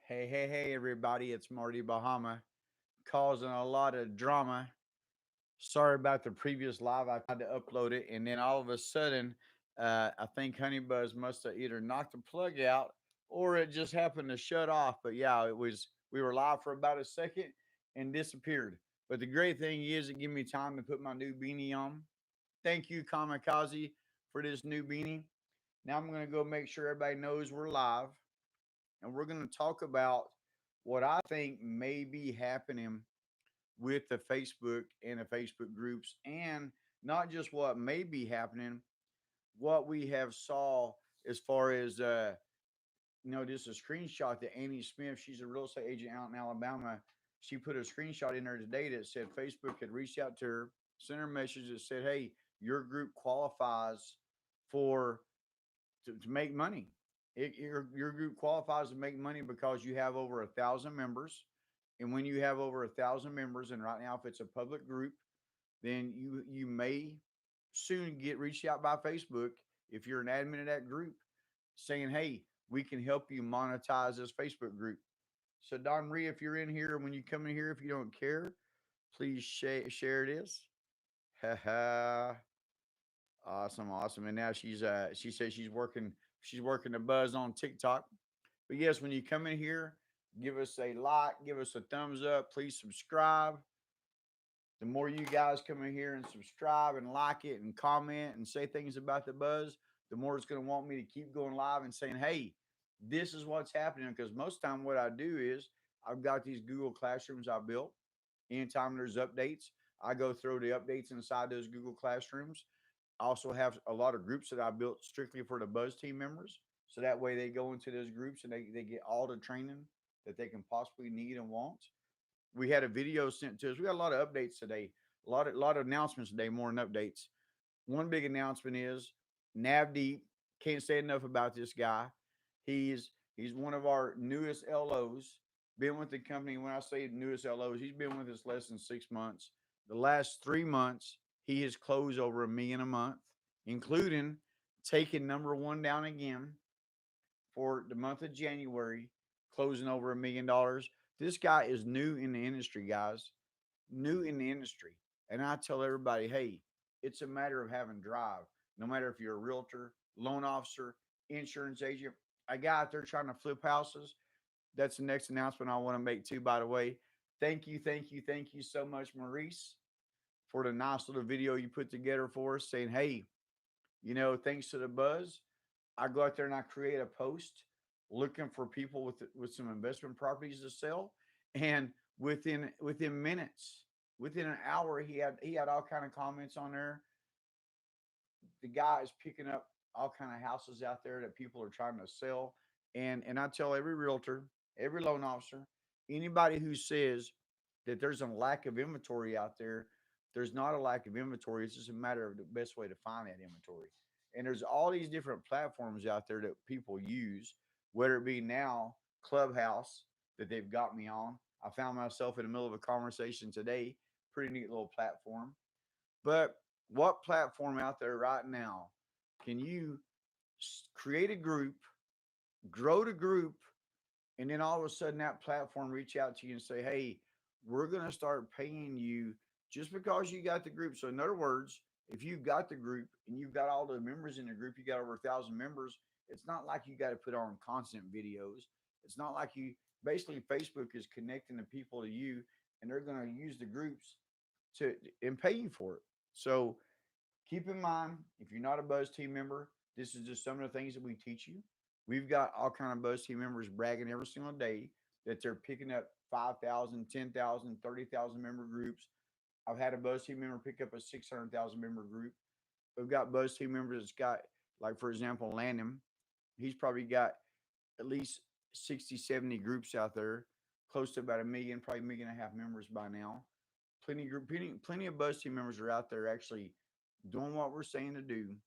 Hey, everybody, it's Marty Bahama causing a lot of drama. Sorry about the previous live. I tried to upload it, and then all of a sudden, I think Honey Buzz must have either knocked the plug out or it just happened to shut off. But yeah, we were live for about a second and disappeared. But the great thing is, it gave me time to put my new beanie on. Thank you, Kamikaze, for this new beanie. Now I'm going to go make sure everybody knows we're live and we're going to talk about what I think may be happening with the Facebook and the Facebook groups, and not just what may be happening, what we have saw as far as just a screenshot that Annie Smith, she's a real estate agent out in Alabama. She put a screenshot in there today that said Facebook had reached out to her, sent her a message that said, "Hey, your group qualifies for to make money. Your group qualifies to make money because you have over 1,000 members. And when you have over 1,000 members, and right now, if it's a public group, then you may soon get reached out by Facebook if you're an admin of that group, saying, "Hey, we can help you monetize this Facebook group." So, Don Marie, if you're in here, when you come in here, if you don't care, please share this. Ha ha. Awesome. And now she says she's working the buzz on TikTok. But yes, when you come in here, give us a like, give us a thumbs up, please subscribe. The more you guys come in here and subscribe and like it and comment and say things about the buzz, the more it's going to want me to keep going live and saying, "Hey, this is what's happening." Because most time what I do is I've got these Google Classrooms I built. Anytime there's updates, I go through the updates inside those Google Classrooms. I also have a lot of groups that I built strictly for the Buzz team members. So that way they go into those groups and they get all the training that they can possibly need and want. We had a video sent to us. We got a lot of updates today, a lot of announcements today, more than updates. One big announcement is Navdeep. Can't say enough about this guy. He's one of our newest LOs. Been with the company. When I say newest LOs, he's been with us less than 6 months. The last 3 months, he has closed over 1 million a month, including taking number one down again for the month of January, closing over $1 million. This guy is new in the industry, guys. New in the industry. And I tell everybody, hey, it's a matter of having drive. No matter if you're a realtor, loan officer, insurance agent, a guy out there trying to flip houses. That's the next announcement I want to make too, by the way. Thank you so much, Maurice, for the nice little video you put together for us saying, "Hey, thanks to the buzz, I go out there and I create a post looking for people with some investment properties to sell." And within minutes, within an hour, he had all kind of comments on there. The guy is picking up all kind of houses out there that people are trying to sell. And I tell every realtor, every loan officer, anybody who says that there's a lack of inventory out there, there's not a lack of inventory. It's just a matter of the best way to find that inventory. And there's all these different platforms out there that people use, whether it be now Clubhouse that they've got me on. I found myself in the middle of a conversation today. Pretty neat little platform. But what platform out there right now can you create a group, grow the group, and then all of a sudden that platform reach out to you and say, "Hey, we're going to start paying you just because you got the group." So in other words, if you've got the group and you've got all the members in the group, you got over 1,000 members, it's not like you got to put on constant videos. It's not like you basically Facebook is connecting the people to you, and they're going to use the groups to and pay you for it. So keep in mind, if you're not a Buzz team member, this is just some of the things that we teach you. We've got all kind of Buzz team members bragging every single day that they're picking up 5,000, 10,000, 30,000 member groups. I've had a Buzz team member pick up a 600,000 member group. We've got Buzz team members that's got, like, for example, Landon. He's probably got at least 60, 70 groups out there, close to about a million, probably 1.5 million members by now. Plenty of Buzz team members are out there actually doing what we're saying to do,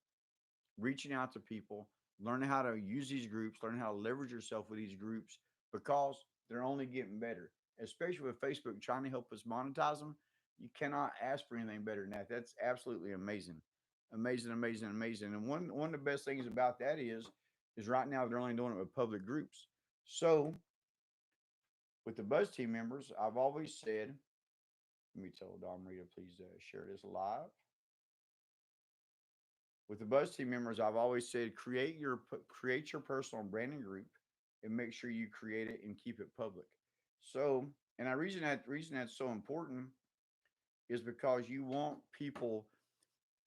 reaching out to people, learning how to use these groups, learning how to leverage yourself with these groups because they're only getting better. Especially with Facebook trying to help us monetize them, you cannot ask for anything better than that. That's absolutely amazing, amazing. And one of the best things about that is right now they're only doing it with public groups. So With the Buzz team members, I've always said, let me tell Don Rita, please share this live. With the Buzz team members, I've always said create your personal branding group and make sure you create it and keep it public. So, and I reason that's so important is because you want people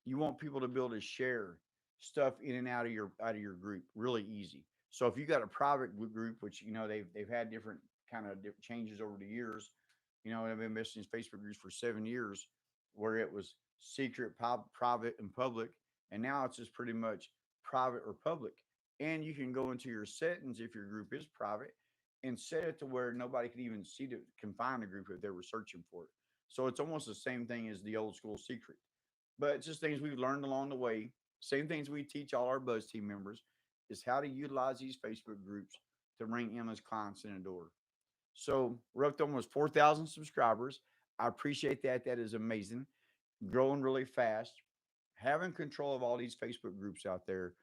to be able to share stuff in and out of your group really easy. So if you got a private group, which they've had different kind of different changes over the years, I've been missing Facebook groups for 7 years, where it was secret, private, and public, and now it's just pretty much private or public. And you can go into your settings if your group is private and set it to where nobody can even can find the group if they were searching for it. So it's almost the same thing as the old school secret, but it's just things we've learned along the way. Same things we teach all our Buzz team members is how to utilize these Facebook groups to bring endless clients in the door. So we're up to almost 4,000 subscribers. I appreciate that. That is amazing. Growing really fast. Having control of all these Facebook groups out there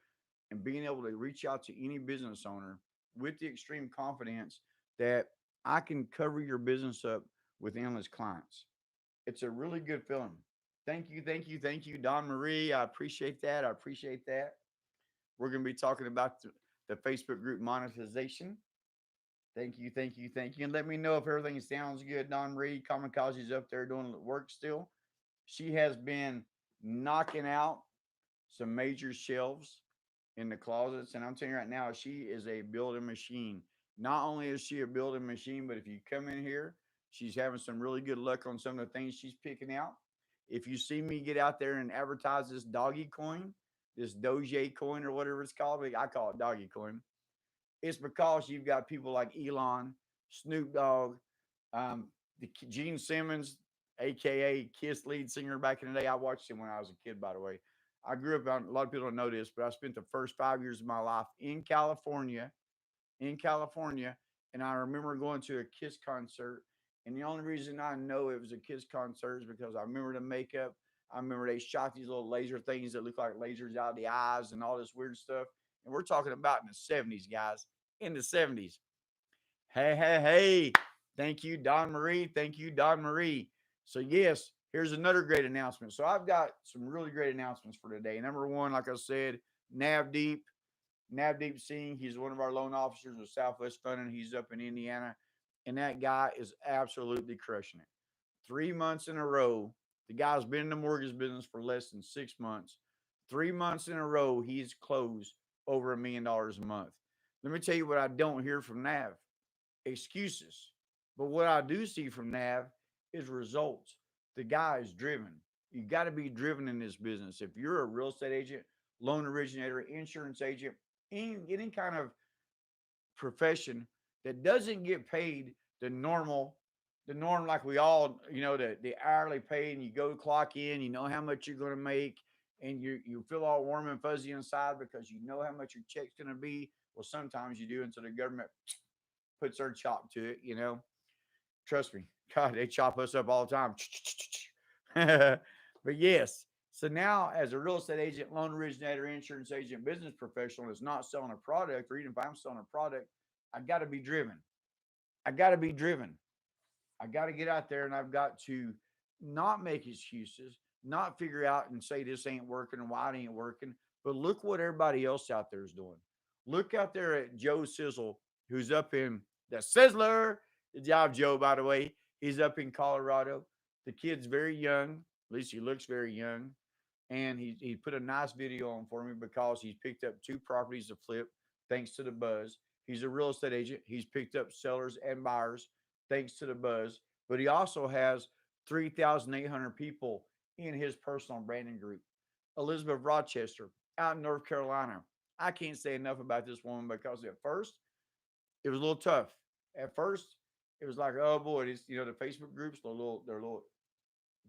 and being able to reach out to any business owner with the extreme confidence that I can cover your business up with endless clients. It's a really good feeling. Thank you, thank you, thank you, Don Marie. I appreciate that. I appreciate that. We're going to be talking about the Facebook group monetization. Thank you, thank you, thank you. And let me know if everything sounds good. Don Marie, Kamikaze's up there doing work still. She has been knocking out some major shelves in the closets. And I'm telling you right now, she is a building machine. Not only is she a building machine, but if you come in here, she's having some really good luck on some of the things she's picking out. If you see me get out there and advertise this doggy coin, this Doge coin or whatever it's called, I call it doggy coin. It's because you've got people like Elon, Snoop Dogg, Gene Simmons, aka Kiss lead singer back in the day. I watched him when I was a kid, by the way. I grew up on, a lot of people don't know this, but I spent the first 5 years of my life in California, and I remember going to a Kiss concert. And the only reason I know it was a Kiss concert is because I remember the makeup. I remember they shot these little laser things that look like lasers out of the eyes and all this weird stuff. And we're talking about in the 70s, guys. In the 70s. Hey, hey, hey. Thank you, Don Marie. Thank you, Don Marie. So, yes, here's another great announcement. So, I've got some really great announcements for today. Number one, like I said, Navdeep. Navdeep Singh, he's one of our loan officers with Southwest Funding. He's up in Indiana. And that guy is absolutely crushing it. 3 months in a row, the guy's been in the mortgage business for less than 6 months. 3 months in a row, he's closed over $1 million a month. Let me tell you what I don't hear from Nav: excuses. But what I do see from Nav is results. The guy is driven. You got to be driven in this business. If you're a real estate agent, loan originator, insurance agent, any kind of profession that doesn't get paid the normal, the norm like we all, the hourly pay, and you go clock in, you know how much you're going to make, and you feel all warm and fuzzy inside because you know how much your check's going to be. Well, sometimes you do until the government puts their chop to it, Trust me, God, they chop us up all the time. But yes, so now as a real estate agent, loan originator, insurance agent, business professional is not selling a product, or even if I'm selling a product, I got to be driven. I got to be driven. I got to get out there and I've got to not make excuses, not figure out and say this ain't working and why it ain't working, but look what everybody else out there is doing. Look out there at Joe Sizzle, who's up in the Sizzler. Good job, Joe, by the way. He's up in Colorado. The kid's very young. At least he looks very young. And he put a nice video on for me because he's picked up two properties to flip thanks to the buzz. He's a real estate agent. He's picked up sellers and buyers thanks to the buzz. But he also has 3,800 people in his personal branding group. Elizabeth Rochester out in North Carolina. I can't say enough about this woman because at first it was a little tough. At first, it was like, oh boy, the Facebook groups, they're a little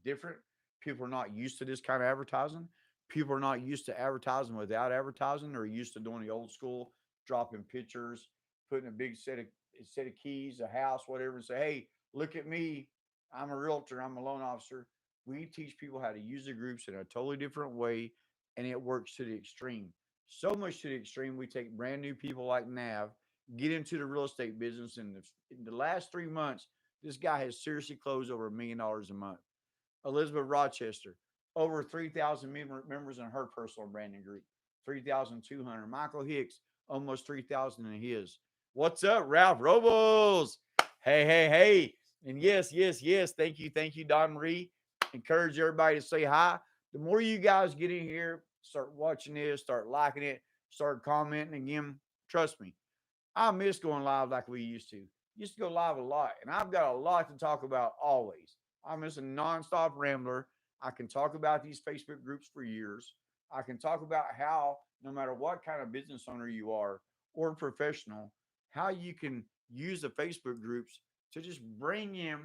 different. People are not used to this kind of advertising. People are not used to advertising without advertising. They're used to doing the old school, dropping pictures, putting a big set of keys, a house, whatever, and say, hey, look at me. I'm a realtor. I'm a loan officer. We teach people how to use the groups in a totally different way, and it works to the extreme. So much to the extreme, we take brand new people like Nav. get into the real estate business. And in the last 3 months, this guy has seriously closed over $1 million a month. Elizabeth Rochester, over 3,000 members in her personal branding group, 3,200. Michael Hicks, almost 3,000 in his. What's up, Ralph Robles? Hey, hey, hey. And yes, yes, yes. Thank you, Don Marie. Encourage everybody to say hi. The more you guys get in here, start watching this, start liking it, start commenting again. Trust me, I miss going live like we used to. Used to go live a lot, and I've got a lot to talk about always. I'm just a nonstop rambler. I can talk about these Facebook groups for years. I can talk about how, no matter what kind of business owner you are or professional, how you can use the Facebook groups to just bring in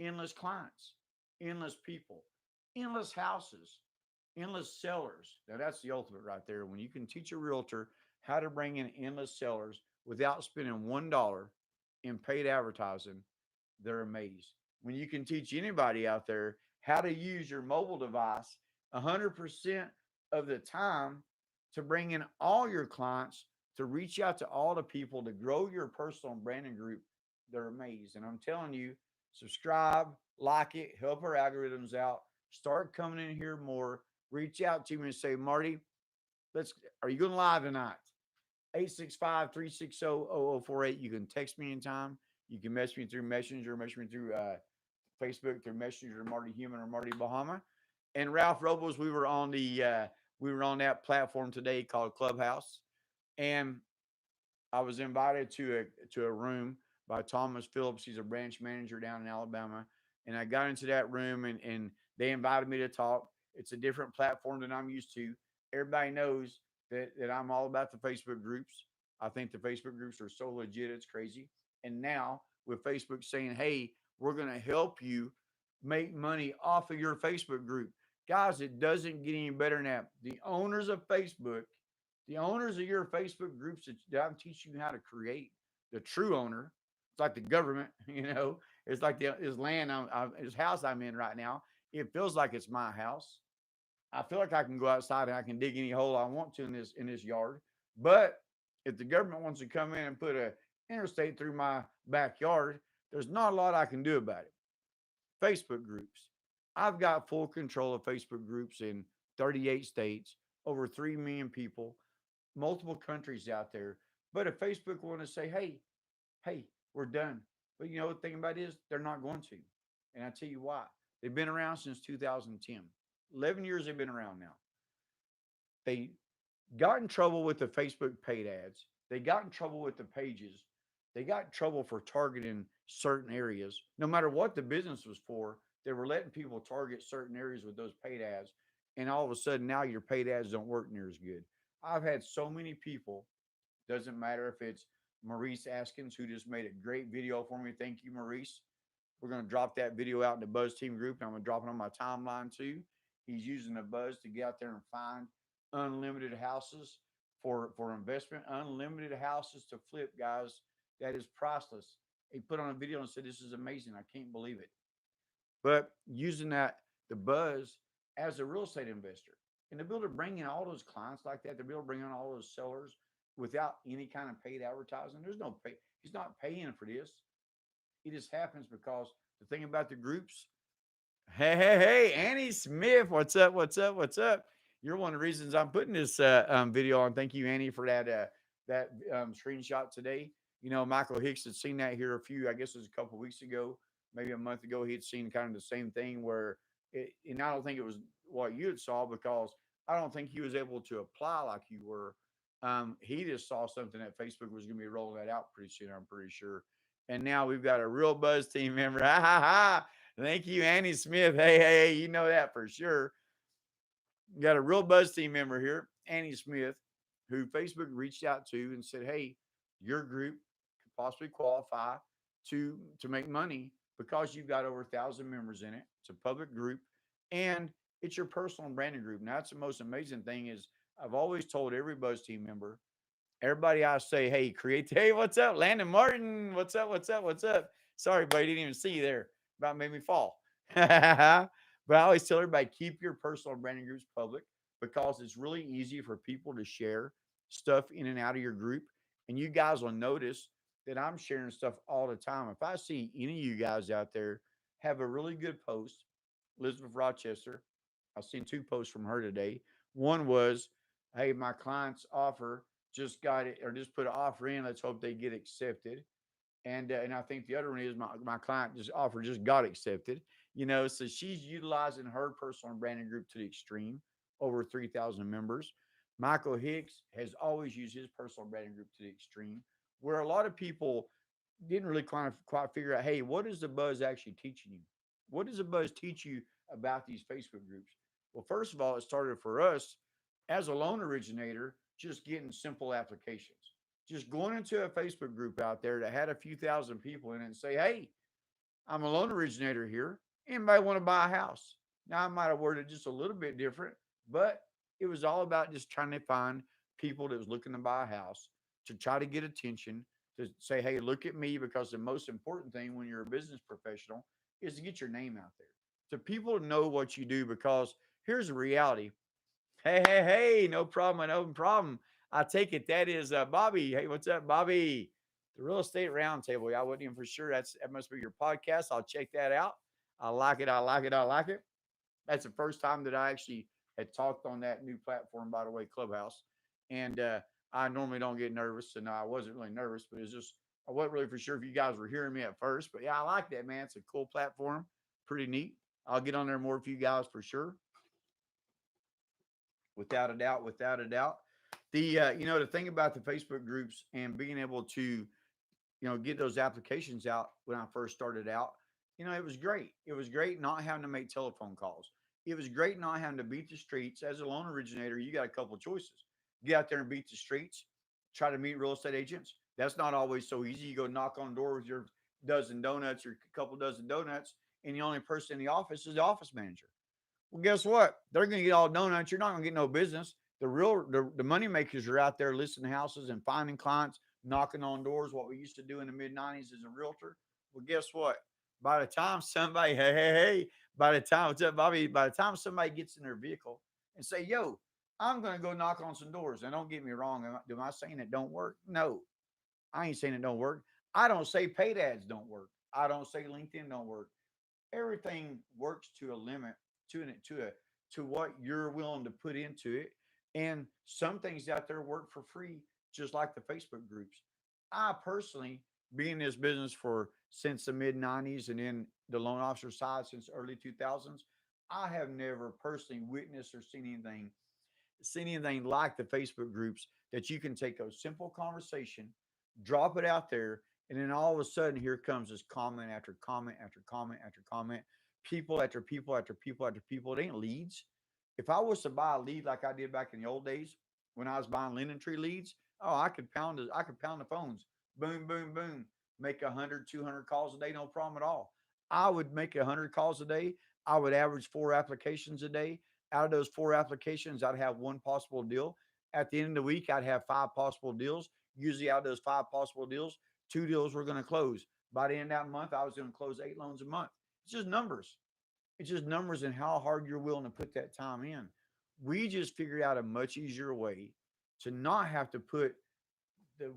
endless clients, endless people, endless houses, endless sellers. Now, that's the ultimate right there. When you can teach a realtor how to bring in endless sellers without spending $1 in paid advertising, they're amazed. When you can teach anybody out there how to use your mobile device 100% of the time to bring in all your clients, to reach out to all the people, to grow your personal branding group, they're amazed. And I'm telling you, subscribe, like it, help our algorithms out, start coming in here more, reach out to me and say, Marty, let's, are you going live tonight? 865-360-0048. You can text me anytime. You can message me through Messenger, message me through Facebook, through Messenger, Marty Human or Marty Bahama. And Ralph Robles, we were on that platform today called Clubhouse, and I was invited to a room by Thomas Phillips. He's a branch manager down in Alabama, and I got into that room, and they invited me to talk. It's a different platform than I'm used to. Everybody knows that I'm all about the Facebook groups. I think the Facebook groups are so legit, it's crazy. And now with Facebook saying, "Hey, we're going to help you make money off of your Facebook group," guys, it doesn't get any better than that. The owners of your Facebook groups that I'm teaching you how to create, the true owner, it's like the government, it's like his land, his house I'm in right now. It feels like it's my house. I feel like I can go outside and I can dig any hole I want to in this yard. But if the government wants to come in and put a interstate through my backyard, there's not a lot I can do about it. Facebook groups. I've got full control of Facebook groups in 38 states, over 3 million people, multiple countries out there. But if Facebook want to say, hey, we're done. But you know the thing about it is they're not going to. And I tell you why. They've been around since 2010. 11 years they've been around now. They got in trouble with the Facebook paid ads. They got in trouble with the pages. They got in trouble for targeting certain areas. No matter what the business was for, they were letting people target certain areas with those paid ads. And all of a sudden, now your paid ads don't work near as good. I've had so many people, doesn't matter if it's Maurice Askins, who just made a great video for me. Thank you, Maurice. We're going to drop that video out in the Buzz Team group, and I'm going to drop it on my timeline too. He's using the Buzz to get out there and find unlimited houses for investment, unlimited houses to flip, guys. That is priceless. He put on a video and said, "This is amazing. I can't believe it." But using the Buzz as a real estate investor, and to be able to bring in all those clients like that, to be able to bring in all those sellers without any kind of paid advertising. There's no pay. He's not paying for this. It just happens because the thing about the groups. Hey, hey, hey, Annie Smith, what's up? What's up? What's up? You're one of the reasons I'm putting this video on. Thank you, Annie, for that screenshot today. Michael Hicks had seen that here I guess it was a couple of weeks ago, maybe a month ago. He had seen kind of the same thing and I don't think it was what you had saw because I don't think he was able to apply like you were. He just saw something that Facebook was going to be rolling that out pretty soon, I'm pretty sure. And now we've got a real Buzz team member. Ha ha ha. Thank you, Annie Smith. Hey, hey, hey, you know that for sure. Got a real Buzz team member here, Annie Smith, who Facebook reached out to and said, "Hey, your group could possibly qualify to make money because you've got over 1,000 members in it. It's a public group, and it's your personal branding group." Now, that's the most amazing thing is I've always told every Buzz team member, everybody I say, "Hey, create." Hey, what's up, Landon Martin? What's up? What's up? What's up? Sorry, buddy, didn't even see you there. About made me fall. But I always tell everybody, keep your personal branding groups public because it's really easy for people to share stuff in and out of your group. And you guys will notice that I'm sharing stuff all the time. If I see any of you guys out there have a really good post, Elizabeth Rochester, I've seen two posts from her today. One was, hey, my client's offer just got it, or just put an offer in. Let's hope they get accepted. And I think the other one is my client just offer just got accepted. So she's utilizing her personal branding group to the extreme, over 3,000 members. Michael Hicks has always used his personal branding group to the extreme, where a lot of people didn't really quite figure out, hey, what is the buzz actually teaching you? What does the buzz teach you about these Facebook groups? Well, first of all, it started for us as a loan originator, just getting simple applications, just going into a Facebook group out there that had a few thousand people in it and say, hey, I'm a loan originator here. Anybody want to buy a house? Now, I might have worded just a little bit different, but it was all about just trying to find people that was looking to buy a house, to try to get attention, to say, hey, look at me, because the most important thing when you're a business professional is to get your name out there. So people know what you do, because here's the reality. Hey, hey, hey, no problem, no problem. I take it that is Bobby. Hey, what's up, Bobby? The Real Estate Roundtable. Yeah, I wasn't even for sure. That must be your podcast. I'll check that out. I like it. I like it. I like it. That's the first time that I actually had talked on that new platform, by the way, Clubhouse. And I normally don't get nervous, so no, I wasn't really nervous, but it's just I wasn't really for sure if you guys were hearing me at first. But yeah, I like that, man. It's a cool platform, pretty neat. I'll get on there more for you guys for sure, without a doubt, without a doubt. The thing about the Facebook groups and being able to get those applications out when I first started out, it was great. It was great not having to make telephone calls. It was great not having to beat the streets. As a loan originator, you got a couple of choices. Get out there and beat the streets, try to meet real estate agents. That's not always so easy. You go knock on the door with your dozen donuts or a couple dozen donuts, and the only person in the office is the office manager. Well, guess what? They're going to get all donuts. You're not going to get no business. The money makers are out there listing houses and finding clients, knocking on doors. What we used to do in the mid '90s as a realtor. Well, guess what? By the time somebody, hey, hey, hey, by the time what's up, Bobby? By the time somebody gets in their vehicle and say, "Yo, I'm going to go knock on some doors," and don't get me wrong, am I saying it don't work? No, I ain't saying it don't work. I don't say paid ads don't work. I don't say LinkedIn don't work. Everything works to a limit, to what you're willing to put into it. And some things out there work for free, just like the Facebook groups. I personally, being in this business for since the mid '90s and in the loan officer side since early 2000s, I have never personally witnessed or seen anything like the Facebook groups, that you can take a simple conversation, drop it out there, and then all of a sudden here comes this comment after comment after comment after comment, people after people after people after people. It ain't leads. If I was to buy a lead like I did back in the old days when I was buying linen tree leads, oh, I could pound the phones, boom, boom, boom, make 100, 200 calls a day, no problem at all. I would make 100 calls a day. I would average 4 applications a day. Out of those 4 applications, I'd have one possible deal. At the end of the week, I'd have 5 possible deals. Usually, out of those 5 possible deals, 2 deals were going to close. By the end of that month, I was going to close 8 loans a month. It's just numbers. It's just numbers and how hard you're willing to put that time in. We just figured out a much easier way to not have to put the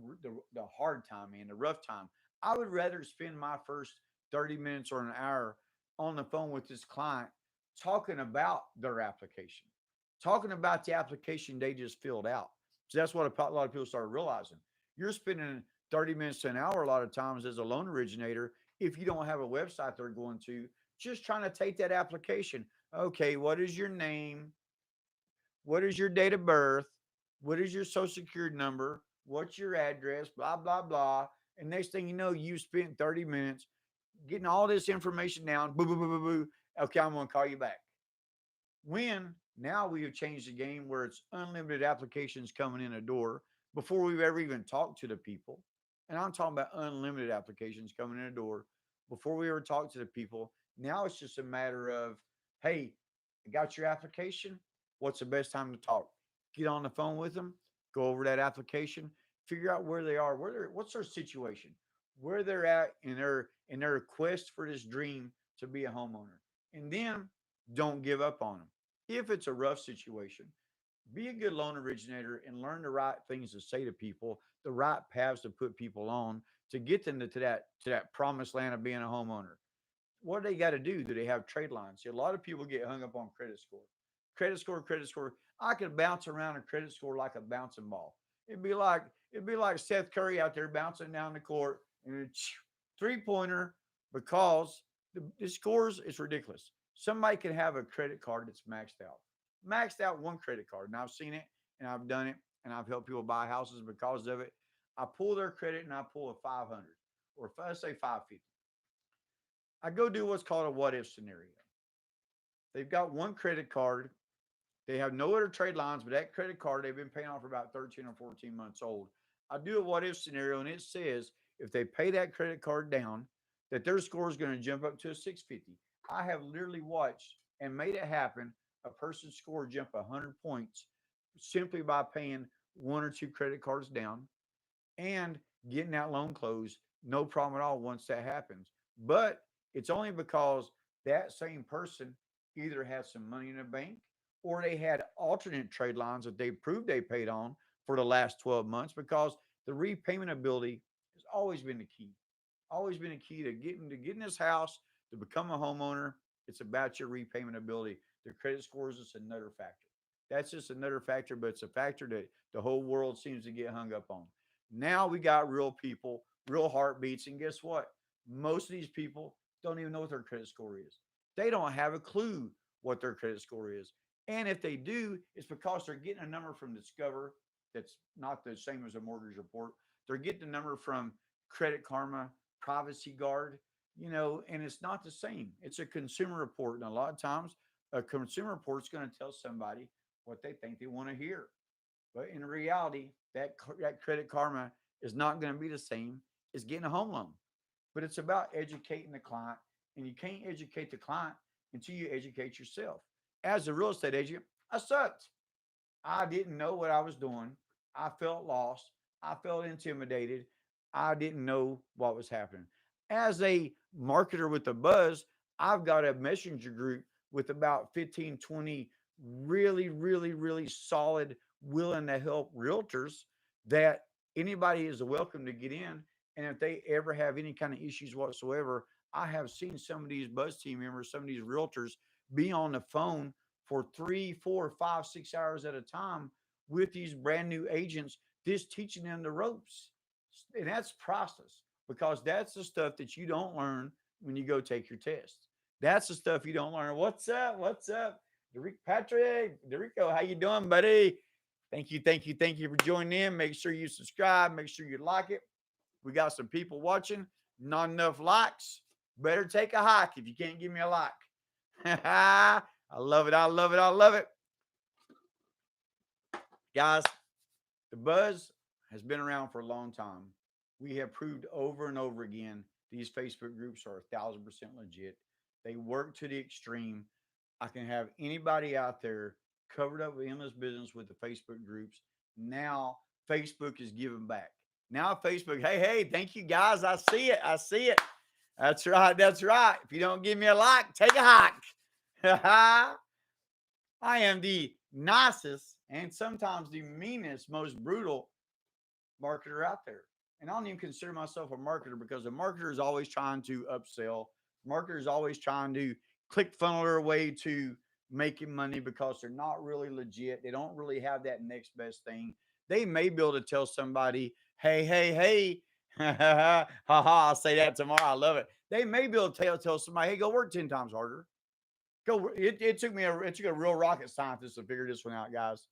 hard time in, the rough time. I would rather spend my first 30 minutes or an hour on the phone with this client talking about their application, talking about the application they just filled out. So that's what a lot of people started realizing. You're spending 30 minutes to an hour a lot of times as a loan originator if you don't have a website they're going to, just trying to take that application. Okay, what is your name? What is your date of birth? What is your social security number? What's your address? Blah, blah, blah. And next thing you know, you spent 30 minutes getting all this information down. Boo, boo, boo, boo, boo. Okay, I'm going to call you back. When now we have changed the game where it's unlimited applications coming in a door before we've ever even talked to the people. And I'm talking about unlimited applications coming in a door before we ever talk to the people. Now it's just a matter of, hey, I got your application. What's the best time to talk? Get on the phone with them, go over that application, figure out where they are, what's their situation, where they're at in their quest for this dream to be a homeowner. And then don't give up on them. If it's a rough situation, Be a good loan originator and learn the right things to say to people, the right paths to put people on to get them to that promised land of being a homeowner. What do they got to do? Do they have trade lines? See, a lot of people get hung up on credit score. Credit score, credit score. I could bounce around a credit score like a bouncing ball. It'd be like it'd be like Seth Curry out there bouncing down the court and three pointer because the scores is ridiculous. Somebody can have a credit card that's maxed out one credit card, and I've seen it and I've done it and I've helped people buy houses because of it. I pull their credit and I pull a 500 or if I say 550. I go do what's called a what if scenario. They've got one credit card. They have no other trade lines, but that credit card they've been paying off for about 13 or 14 months old. I do a what if scenario, and it says if they pay that credit card down, that their score is going to jump up to a 650. I have literally watched and made it happen. A person's score jump 100 points simply by paying one or two credit cards down and getting that loan closed, no problem at all once that happens. But it's only because that same person either had some money in the bank or they had alternate trade lines that they proved they paid on for the last 12 months because the repayment ability has always been the key. Always been a key to getting this house to become a homeowner. It's about your repayment ability. The credit scores is another factor. That's just another factor, but it's a factor that the whole world seems to get hung up on. Now we got real people, real heartbeats, and guess what? Most of these people don't even know what their credit score is. They don't have a clue what their credit score is. And if they do, it's because they're getting a number from Discover that's not the same as a mortgage report. They're getting a number from Credit Karma, Privacy Guard, and it's not the same. It's a consumer report. And a lot of times, a consumer report is going to tell somebody what they think they want to hear. But in reality, that Credit Karma is not going to be the same as getting a home loan. But it's about educating the client, and you can't educate the client until you educate yourself. As a real estate agent, I sucked. I didn't know what I was doing. I felt lost. I felt intimidated. I didn't know what was happening. As a marketer with a buzz, I've got a messenger group with about 15, 20 really, really, really solid, willing to help realtors that anybody is welcome to get in. And if they ever have any kind of issues whatsoever, I have seen some of these buzz team members, some of these realtors be on the phone for 3, 4, 5, 6 hours at a time with these brand new agents, just teaching them the ropes. And that's priceless because that's the stuff that you don't learn when you go take your test. That's the stuff you don't learn. What's up? What's up? Patrick, Derico, how you doing, buddy? Thank you, thank you, thank you for joining in. Make sure you subscribe. Make sure you like it. We got some people watching. Not enough likes. Better take a hike if you can't give me a like. I love it. I love it. I love it. Guys, the buzz has been around for a long time. We have proved over and over again these Facebook groups are 1,000% legit. They work to the extreme. I can have anybody out there covered up with endless business with the Facebook groups. Now Facebook is giving back. Now Facebook, hey, hey, thank you guys. I see it. I see it. That's right. That's right. If you don't give me a like, take a hike. I am the nicest and sometimes the meanest, most brutal marketer out there. And I don't even consider myself a marketer because a marketer is always trying to upsell. Marketer is always trying to click funnel their way to making money because they're not really legit. They don't really have that next best thing. They may be able to tell somebody, hey, hey, hey, ha ha, I'll say that tomorrow. I love it. They may be able to tell somebody, hey, go work 10 times harder. Go. It took it took a real rocket scientist to figure this one out, guys.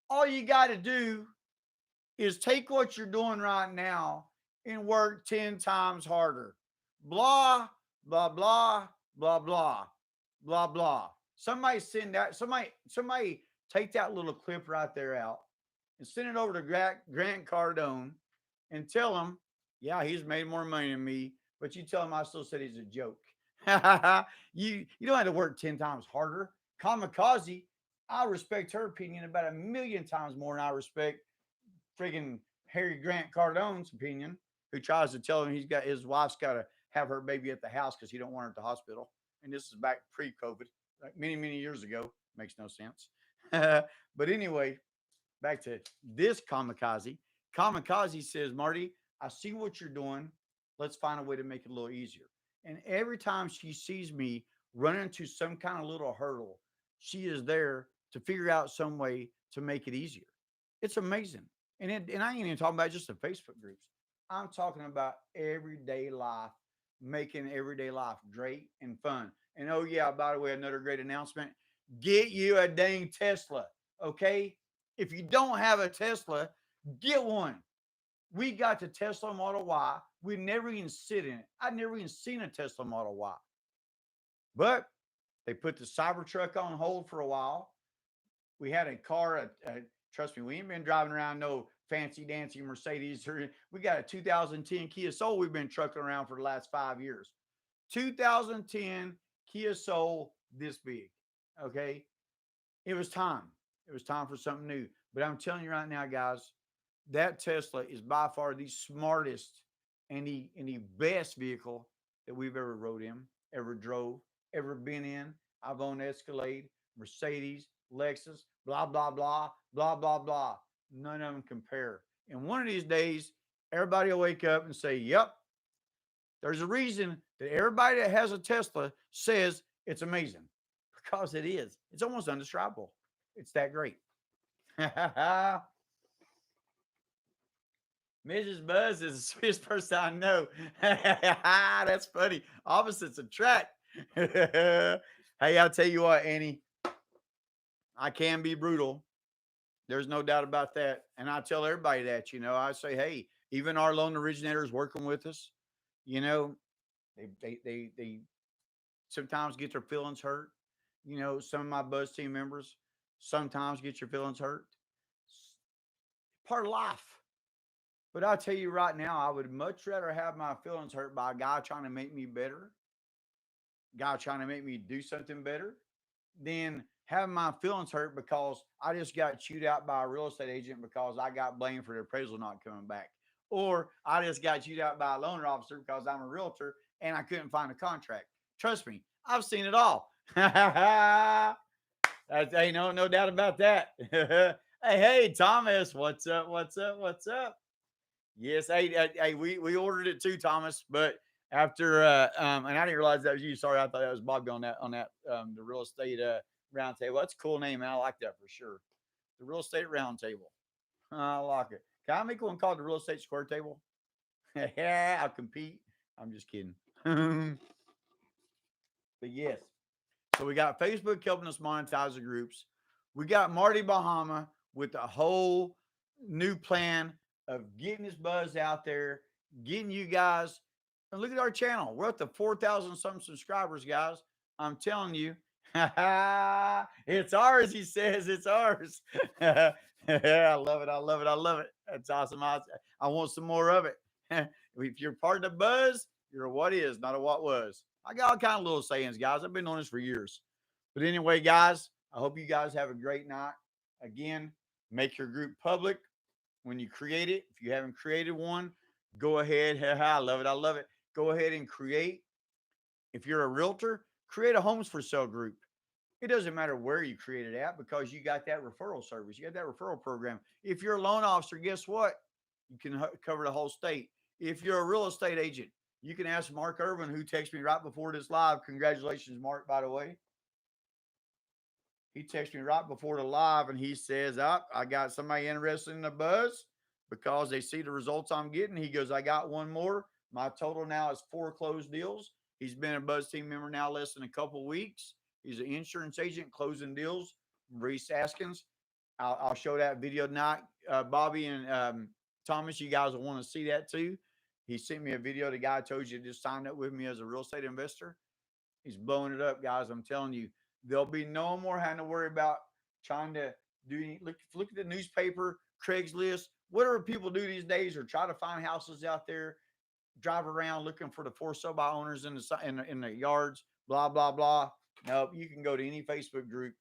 All you got to do is take what you're doing right now and work 10 times harder. Blah, blah, blah, blah, blah, blah, blah. Somebody send that, somebody take that little clip right there out and send it over to Grant Cardone and tell him, yeah, he's made more money than me, but you tell him I still said he's a joke. You don't have to work 10 times harder. Kamikaze, I respect her opinion about a million times more than I respect friggin' Harry Grant Cardone's opinion, who tries to tell him his wife's got to have her baby at the house because he don't want her at the hospital. And this is back pre-COVID, like many years ago. Makes no sense. But anyway, back to this kamikaze. Kamikaze says, Marty, I see what you're doing. Let's find a way to make it a little easier. And every time she sees me run into some kind of little hurdle, she is there to figure out some way to make it easier. It's amazing. And I ain't even talking about just the Facebook groups. I'm talking about everyday life, making everyday life great and fun. And oh, yeah, by the way, another great announcement, get you a dang Tesla. Okay. If you don't have a Tesla, get one. We got the Tesla Model Y. We never even sit in it. I'd never even seen a Tesla Model Y. But they put the Cybertruck on hold for a while. We had a car, trust me, we ain't been driving around no fancy dancy Mercedes. We got a 2010 Kia Soul we've been trucking around for the last 5 years. 2010 Kia Soul this big. Okay. It was time. It was time for something new. But I'm telling you right now, guys, that Tesla is by far the smartest and the best vehicle that we've ever rode in, ever drove, ever been in. I've owned Escalade, Mercedes, Lexus, blah, blah, blah, blah, blah, blah. None of them compare. And one of these days, everybody will wake up and say, yep, there's a reason that everybody that has a Tesla says it's amazing because it is. It's almost undescribable. It's that great. Mrs. Buzz is the sweetest person I know. That's funny. Opposites attract. Hey, I'll tell you what, Annie, I can be brutal. There's no doubt about that. And I tell everybody that, I say, hey, even our loan originators working with us, you know, they sometimes get their feelings hurt. Some of my Buzz team members sometimes get your feelings hurt. Part of life. But I'll tell you right now, I would much rather have my feelings hurt by a guy trying to make me better, guy trying to make me do something better, than having my feelings hurt because I just got chewed out by a real estate agent because I got blamed for the appraisal not coming back. Or I just got chewed out by a loaner officer because I'm a realtor and I couldn't find a contract. Trust me, I've seen it all. Ain't no doubt about that. Hey, Thomas, what's up? What's up? What's up? Yes, hey, we ordered it too, Thomas. But after and I didn't realize that was you. Sorry, I thought that was Bobby on that the real estate round table. That's a cool name, man. I like that for sure. The real estate round table. I like it. Can I make one called the real estate square table? Yeah, I'll compete. I'm just kidding. But yes, so we got Facebook helping us monetize the groups. We got Marty Bahama with a whole new plan of getting his buzz out there, getting you guys. And look at our channel. We're up to 4,000 some subscribers, guys. I'm telling you. It's ours, he says. It's ours. I love it. I love it. I love it. That's awesome. I want some more of it. If you're part of the buzz, you're a what is, not a what was. I got all kind of little sayings, guys. I've been doing this for years. But anyway, guys, I hope you guys have a great night. Again, make your group public when you create it. If you haven't created one, go ahead. I love it. I love it. Go ahead and create. If you're a realtor, create a homes for sale group. It doesn't matter where you create it at because you got that referral service. You got that referral program. If you're a loan officer, guess what? You can cover the whole state. If you're a real estate agent, you can ask Mark Irvin, who texted me right before this live. Congratulations, Mark, by the way. He texted me right before the live and he says, I got somebody interested in the buzz because they see the results I'm getting. He goes, I got one more. My total now is 4 closed deals. He's been a Buzz team member now less than a couple of weeks. He's an insurance agent closing deals. Reese Askins. I'll show that video tonight. Bobby and Thomas, you guys will want to see that too. He sent me a video. The guy told you to just sign up with me as a real estate investor. He's blowing it up, guys. I'm telling you, there'll be no more having to worry about trying to look at the newspaper, Craigslist, whatever people do these days, or try to find houses out there, drive around looking for the for sale by owners in the yards, blah blah blah. Nope, you can go to any Facebook group,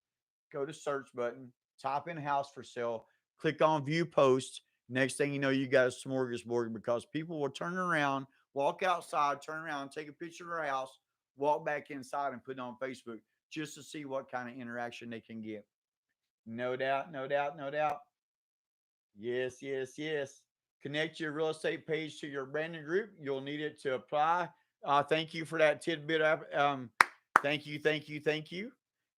go to search button, type in house for sale, click on view post. Next thing you know, you got a smorgasbord because people will turn around, walk outside, turn around, take a picture of their house, walk back inside and put it on Facebook just to see what kind of interaction they can get. No doubt, no doubt, no doubt. Yes, yes, yes. Connect your real estate page to your branding group. You'll need it to apply. Thank you for that tidbit. Thank you, thank you, thank you.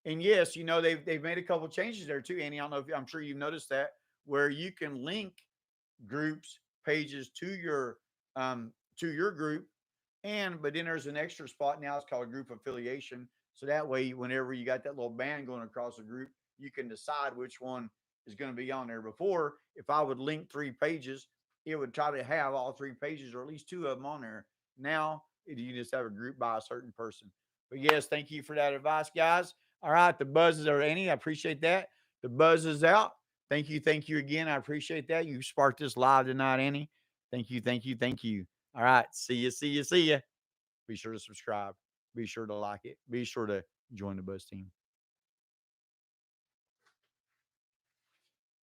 And yes, you know they've made a couple changes there too, Annie. I don't know if I'm sure you've noticed that where you can link groups pages to your group, and but then there's an extra spot now. It's called group affiliation. So that way, whenever you got that little band going across the group, you can decide which one is going to be on there. Before, if I would link three pages, it would try to have all three pages or at least two of them on there. Now you just have a group by a certain person. But yes, thank you for that advice, guys. All right, the buzzes are Annie. I appreciate that. The buzz is out. Thank you again. I appreciate that. You sparked this live tonight, Annie. Thank you, thank you, thank you. All right, see you, see you, see you. Be sure to subscribe. Be sure to like it. Be sure to join the Buzz team.